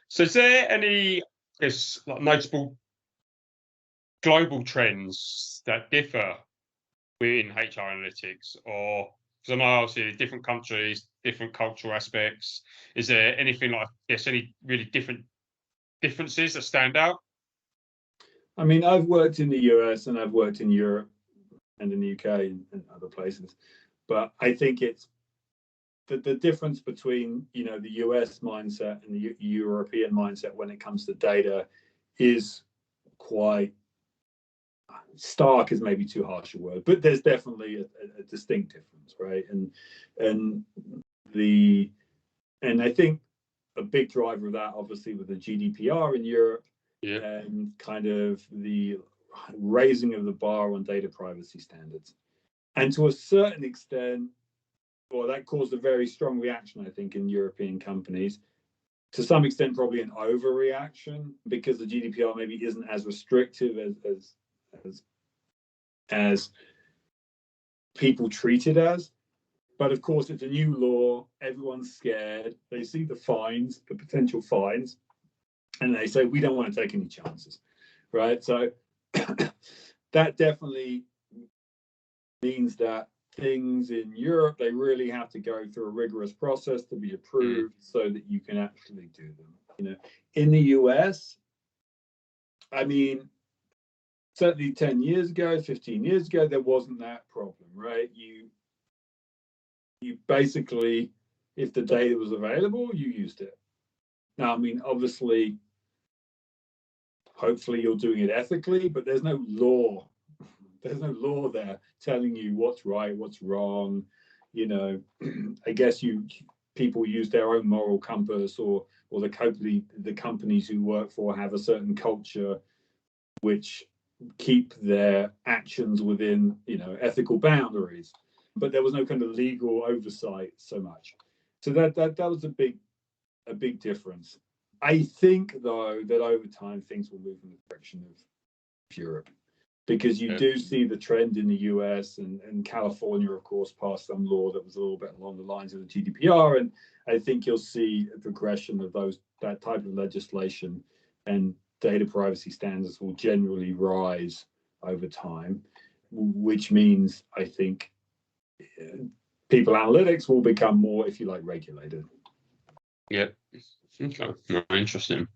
So is there any, like notable global trends that differ within HR analytics, or because I know obviously different countries, different cultural aspects. Is there anything like, yes, any really differences that stand out? I mean, I've worked in the US and I've worked in Europe and in the UK and other places, but I think it's the difference between the US mindset and the European mindset when it comes to data is quite stark, is maybe too harsh a word, but there's definitely a distinct difference, right? And I think a big driver of that, obviously, with the GDPR in Europe, Yeah. and kind of the raising of the bar on data privacy standards, and to a certain extent, well, that caused a very strong reaction, I think, in European companies. To some extent, probably an overreaction, because the GDPR maybe isn't as restrictive as people treat it as. But of course, it's a new law. Everyone's scared. They see the fines, the potential fines, and they say, we don't want to take any chances, right? So that definitely means that things in Europe, they really have to go through a rigorous process to be approved so that you can actually do them. In the US, I mean, certainly 10 years ago, 15 years ago, there wasn't that problem, right? You basically, if the data was available, you used it. Now, I mean, obviously, hopefully you're doing it ethically, but there's no law. There's no law there telling you what's right, what's wrong. I guess people use their own moral compass, or the companies you work for have a certain culture which keep their actions within ethical boundaries. But there was no kind of legal oversight so much. So that was a big difference. I think, though, that over time things will move in the direction of Europe, because you do see the trend in the US, and California, of course, passed some law that was a little bit along the lines of the GDPR, and I think you'll see a progression of that type of legislation, and data privacy standards will generally rise over time, which means I think people analytics will become more, if you like, regulated. Yeah. Okay. No, interesting.